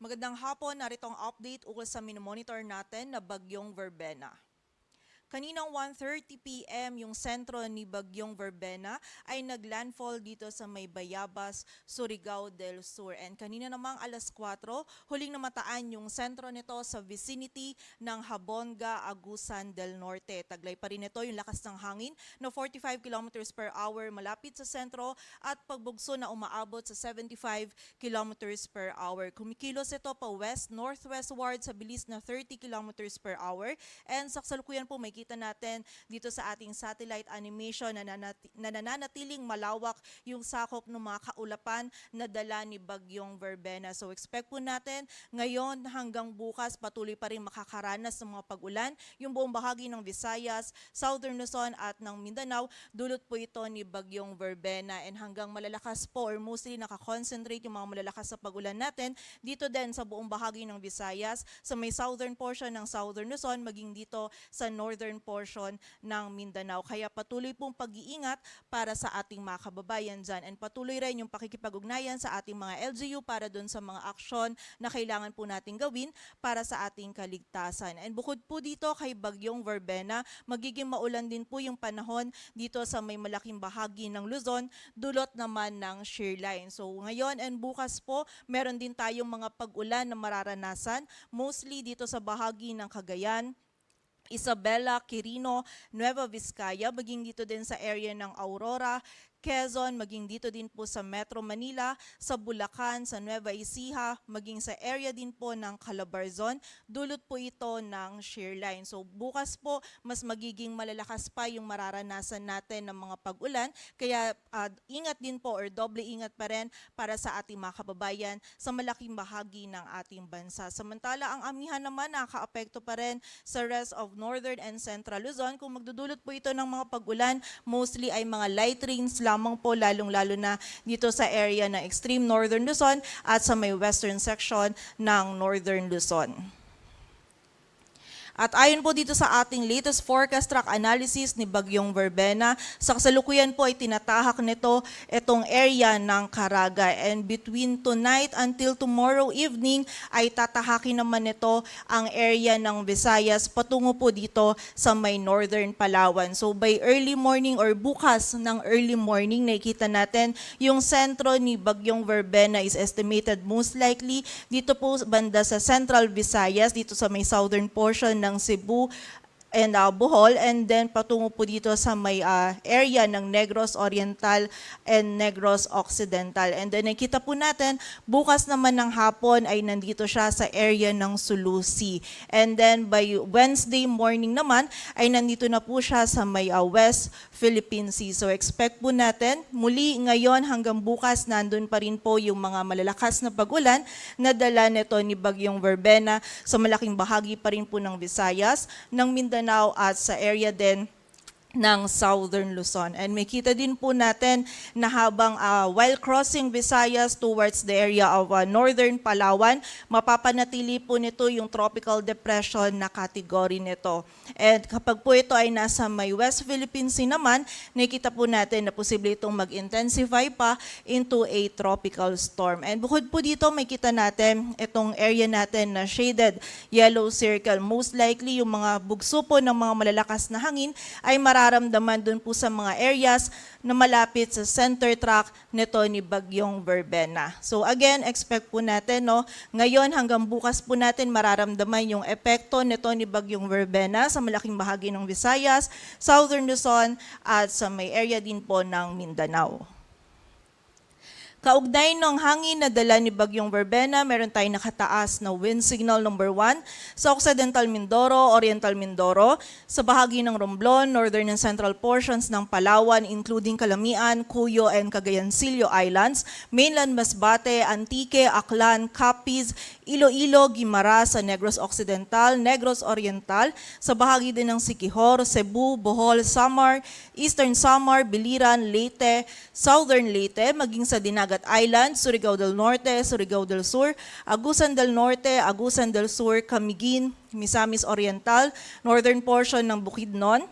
Magandang hapon, narito ang update ukol sa minomonitor natin na Bagyong Verbena. Kaninang 1:30 p.m. yung sentro ni Bagyong Verbena ay naglandfall dito sa may Bayabas, Surigao del Sur. And kanina namang alas 4, huling namataan yung sentro nito sa vicinity ng Habonga, Agusan del Norte. Taglay pa rin ito yung lakas ng hangin na 45 kilometers per hour malapit sa sentro at pagbugso na umaabot sa 75 kilometers per hour. Kumikilos ito pa west-northwestward sa bilis na 30 kilometers per hour. And sa kasalukuyan po may kita natin dito sa ating satellite animation na nananatiling malawak yung sakop ng mga kaulapan na dala ni Bagyong Verbena. So expect po natin ngayon hanggang bukas patuloy pa rin makakaranas ng mga pag-ulan yung buong bahagi ng Visayas, Southern Luzon at ng Mindanao. Dulot po ito ni Bagyong Verbena and hanggang malalakas po or mostly nakakonsentrate yung mga malalakas sa pag-ulan natin dito din sa buong bahagi ng Visayas, sa may southern portion ng Southern Luzon, maging dito sa northern portion ng Mindanao. Kaya patuloy pong pag-iingat para sa ating mga kababayan dyan. And patuloy rin yung pakikipag-ugnayan sa ating mga LGU para dun sa mga aksyon na kailangan po natin gawin para sa ating kaligtasan. And bukod po dito kay Bagyong Verbena, magiging maulan din po yung panahon dito sa may malaking bahagi ng Luzon, dulot naman ng shear line. So ngayon and bukas po, meron din tayong mga pag-ulan na mararanasan, mostly dito sa bahagi ng Cagayan, Isabela, Quirino, Nueva Vizcaya, maging dito din sa area ng Aurora, Quezon, maging dito din po sa Metro Manila, sa Bulacan, sa Nueva Ecija, maging sa area din po ng Calabarzon. Dulot po ito ng shear line. So bukas po, mas magiging malalakas pa yung mararanasan natin ng mga pag-ulan. Kaya ingat din po or doble ingat pa rin para sa ating mga kababayan sa malaking bahagi ng ating bansa. Samantala, ang amihan naman nakakaapekto pa rin sa rest of Northern and Central Luzon. Kung magdudulot po ito ng mga pag-ulan, mostly ay mga light rains lamang po, lalong-lalo na dito sa area ng extreme Northern Luzon at sa may western section ng Northern Luzon. At ayon po dito sa ating latest forecast track analysis ni Bagyong Verbena, sa kasalukuyan po ay tinatahak nito itong area ng Caraga. And between tonight until tomorrow evening ay tatahakin naman nito ang area ng Visayas patungo po dito sa may northern Palawan. So by early morning or bukas ng early morning, nakikita natin yung sentro ni Bagyong Verbena is estimated most likely dito po banda sa Central Visayas, dito sa may southern portion ng Cebu and Bohol, and then patungo po dito sa may area ng Negros Oriental and Negros Occidental. And then nakita po natin, bukas naman ng hapon ay nandito siya sa area ng Sulu Sea. And then by Wednesday morning naman ay nandito na po siya sa may West Philippine Sea. So expect po natin, muli ngayon hanggang bukas nandun pa rin po yung mga malalakas na pag-ulan na dala nito ni Bagyong Verbena sa malaking bahagi pa rin po ng Visayas, ng Mindanao at sa area din ng Southern Luzon. And may kita din po natin na habang while crossing Visayas towards the area of Northern Palawan, mapapanatili po nito yung tropical depression na category nito. And kapag po ito ay nasa may West Philippine Sea naman, nakita po natin na posible itong mag-intensify pa into a tropical storm. And bukod po dito, may kita natin itong area natin na shaded yellow circle. Most likely, yung mga bugso po ng mga malalakas na hangin ay mararamdaman dun po sa mga areas na malapit sa center track nito ni Bagyong Verbena. So again, expect po natin, no, ngayon hanggang bukas po natin mararamdaman yung epekto nito ni Bagyong Verbena sa malaking bahagi ng Visayas, Southern Luzon at sa may area din po ng Mindanao. Kaugnay ng hangin na dala ni Bagyong Verbena, meron tayong nakataas na wind signal number 1 sa Occidental Mindoro, Oriental Mindoro, sa bahagi ng Romblon, northern and central portions ng Palawan, including Calamian, Cuyo, and Cagayancillo Islands, mainland Masbate, Antique, Aklan, Capiz, Iloilo, Guimaras sa Negros Occidental, Negros Oriental, sa bahagi din ng Siquijor, Cebu, Bohol, Samar, Eastern Samar, Biliran, Leyte, Southern Leyte, maging sa Dinagat Island, Surigao del Norte, Surigao del Sur, Agusan del Norte, Agusan del Sur, Camiguin, Misamis Oriental, northern portion ng Bukidnon,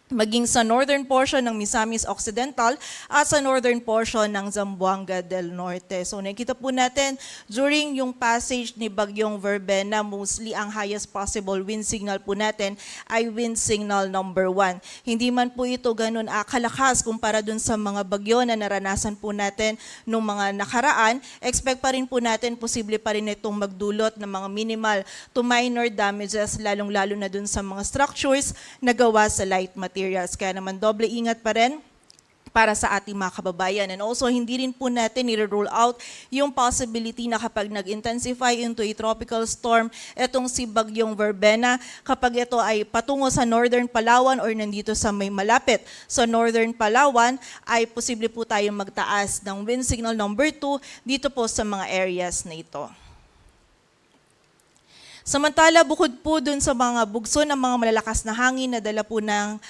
maging sa northern portion ng Misamis Occidental at sa northern portion ng Zamboanga del Norte. So nakikita po natin during yung passage ni Bagyong Verbena, mostly ang highest possible wind signal po natin ay wind signal number 1. Hindi man po ito ganun kalakas kumpara dun sa mga bagyo na naranasan po natin nung mga nakaraan. Expect pa rin po natin, posible pa rin itong magdulot ng mga minimal to minor damages, lalong-lalo na dun sa mga structures na gawa sa light materials. Kaya naman doble ingat pa rin para sa ating mga kababayan. And also, hindi rin po natin nire-rule out yung possibility na kapag nag-intensify into a tropical storm, etong si Bagyong Verbena, kapag ito ay patungo sa northern Palawan or nandito sa may malapit sa northern Palawan, ay posible po tayong magtaas ng wind signal number 2 dito po sa mga areas na ito. Samantala, bukod po dun sa mga bugso ng mga malalakas na hangin na dala po ng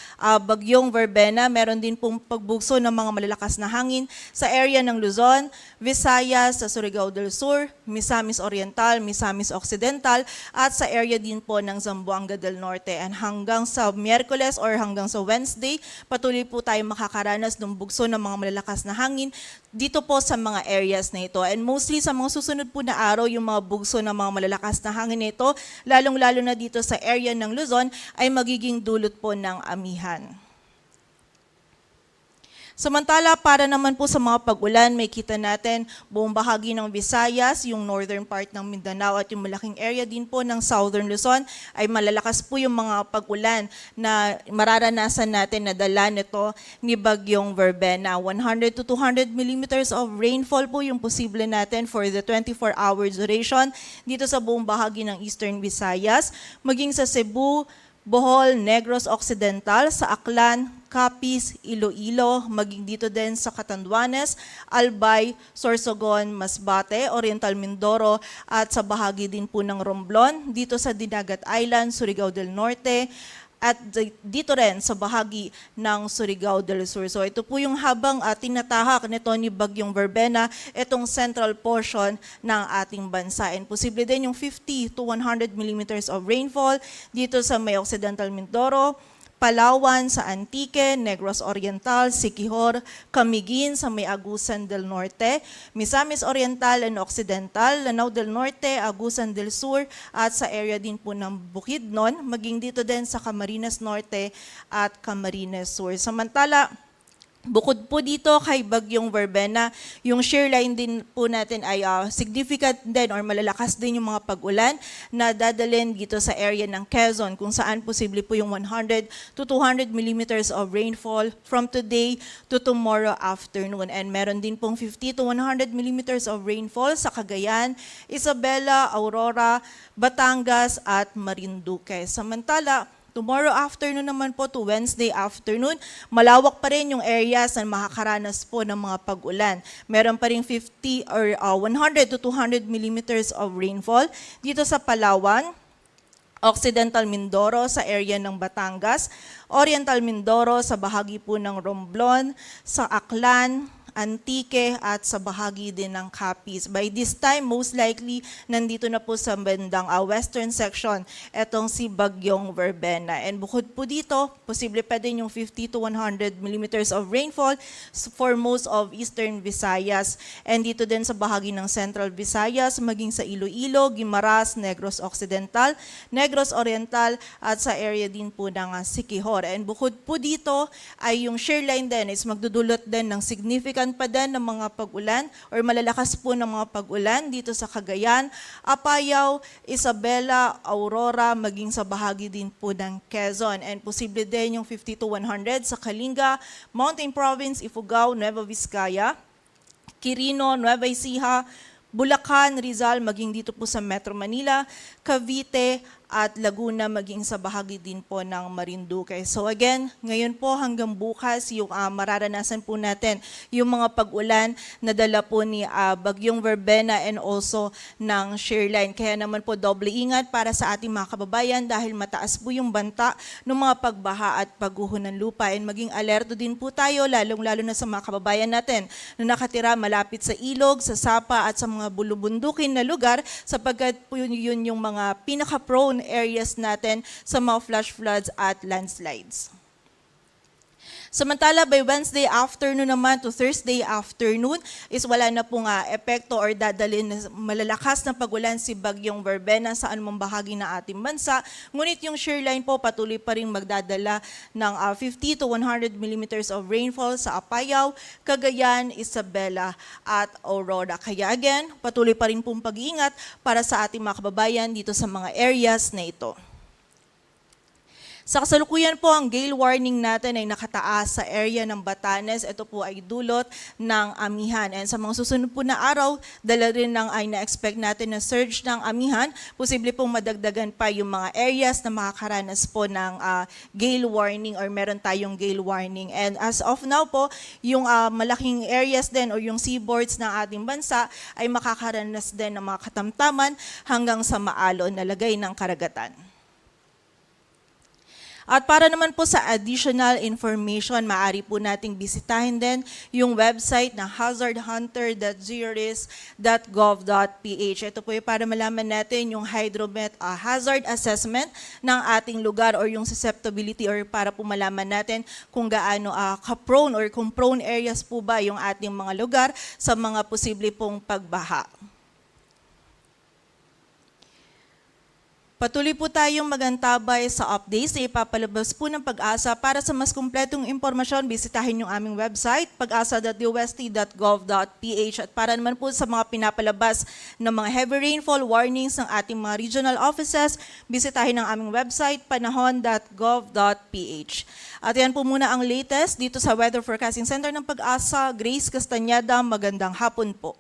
Bagyong Verbena, meron din pong pagbugso ng mga malalakas na hangin sa area ng Luzon, Visayas, sa Surigao del Sur, Misamis Oriental, Misamis Occidental, at sa area din po ng Zamboanga del Norte. And hanggang sa Miyerkules or hanggang sa Wednesday, patuloy po tayo makakaranas ng bugso ng mga malalakas na hangin dito po sa mga areas na ito. And mostly sa mga susunod po na araw, yung mga bugso ng mga malalakas na hangin na ito, lalong-lalo na dito sa area ng Luzon, ay magiging dulot po ng amihan. Samantala, para naman po sa mga pag-ulan, may kita natin buong bahagi ng Visayas, yung northern part ng Mindanao at yung malaking area din po ng southern Luzon ay malalakas po yung mga pag-ulan na mararanasan natin na dala nito ni Bagyong Verbena. 100 to 200 millimeters of rainfall po yung posible natin for the 24-hour duration dito sa buong bahagi ng eastern Visayas, maging sa Cebu, Bohol, Negros Occidental, sa Aklan, Capiz, Iloilo, maging dito din sa Catanduanes, Albay, Sorsogon, Masbate, Oriental Mindoro, at sa bahagi din po ng Romblon, dito sa Dinagat Island, Surigao del Norte, at dito rin sa bahagi ng Surigao del Sur. So ito po yung habang tinatahak nito ni Bagyong Verbena, itong central portion ng ating bansa. And posible din yung 50 to 100 millimeters of rainfall dito sa may Occidental Mindoro, Palawan, sa Antique, Negros Oriental, Siquijor, Camiguin sa may Agusan del Norte, Misamis Oriental and Occidental, Lanao del Norte, Agusan del Sur, at sa area din po ng Bukidnon, maging dito din sa Camarines Norte at Camarines Sur. Samantala, bukod po dito kay Bagyong Verbena, yung shear line din po natin ay significant din or malalakas din yung mga pag-ulan na dadalhin dito sa area ng Quezon, kung saan posible po yung 100 to 200 millimeters of rainfall from today to tomorrow afternoon. And meron din pong 50 to 100 millimeters of rainfall sa Cagayan, Isabela, Aurora, Batangas at Marinduque. Samantala, tomorrow afternoon naman po to Wednesday afternoon, malawak pa rin yung areas na makakaranas po ng mga pag-ulan. Meron pa rin 50 or 100 to 200 millimeters of rainfall dito sa Palawan, Occidental Mindoro sa area ng Batangas, Oriental Mindoro sa bahagi po ng Romblon, sa Aklan, Antique at sa bahagi din ng Capiz. By this time, most likely, nandito na po sa bandang western section etong si Bagyong Verbena. And bukod po dito, posible pa din yung 50 to 100 millimeters of rainfall for most of eastern Visayas. And dito din sa bahagi ng central Visayas, maging sa Iloilo, Guimaras, Negros Occidental, Negros Oriental, at sa area din po ng Siquijor. And bukod po dito, ay yung shear line din is magdudulot din ng significant pa din ng mga pag-ulan or malalakas po ng mga pag-ulan dito sa Cagayan, Apayao, Isabela, Aurora, maging sa bahagi din po ng Quezon. And posible din yung 50 to 100 sa Kalinga, Mountain Province, Ifugao, Nueva Vizcaya, Quirino, Nueva Ecija, Bulacan, Rizal, maging dito po sa Metro Manila, Cavite, at Laguna, maging sa bahagi din po ng Marinduque. So again, ngayon po hanggang bukas, yung mararanasan po natin yung mga pag-ulan na dala po ni Bagyong Verbena and also ng shear line. Kaya naman po doble ingat para sa ating mga kababayan dahil mataas po yung banta ng mga pagbaha at pagguho ng lupa. And maging alerto din po tayo, lalong-lalo na sa mga kababayan natin na nakatira malapit sa ilog, sa sapa at sa mga bulubundukin na lugar, sapagkat po yun yung mga pinaka-prone areas natin sa mga flash floods at landslides. Samantala, by Wednesday afternoon naman to Thursday afternoon is wala na pong epekto or dadalhin na malalakas na pagulan si Bagyong Verbena sa anumang bahagi ng ating bansa. Ngunit yung shearline po patuloy pa rin magdadala ng 50 to 100 millimeters of rainfall sa Apayao, Cagayan, Isabela at Aurora. Kaya again, patuloy pa rin pong pag-iingat para sa ating mga kababayan dito sa mga areas na ito. Sa kasalukuyan po, ang gale warning natin ay nakataas sa area ng Batanes. Ito po ay dulot ng amihan. And sa mga susunod po na araw, dala rin ng ay na-expect natin na surge ng amihan. Posible pong madagdagan pa yung mga areas na makakaranas po ng gale warning or meron tayong gale warning. And as of now po, yung malaking areas din or yung seaboards ng ating bansa ay makakaranas din ng mga katamtaman hanggang sa maalon na lagay ng karagatan. At para naman po sa additional information, maaari po nating bisitahin din yung website na hazardhunter.zris.gov.ph. Ito po yung para malaman natin yung hydromet hazard assessment ng ating lugar or yung susceptibility or para po malaman natin kung gaano ka-prone or kung prone areas po ba yung ating mga lugar sa mga posible pong pagbaha. Patuloy po tayong magantabay sa updates na ipapalabas po ng Pag-asa. Para sa mas kumpletong impormasyon, bisitahin yung aming website, pag-asa.dust.gov.ph. At para naman po sa mga pinapalabas ng mga heavy rainfall warnings ng ating mga regional offices, bisitahin ang aming website, panahon.gov.ph. At yan po muna ang latest dito sa Weather Forecasting Center ng Pag-asa. Grace Castañeda, magandang hapon po.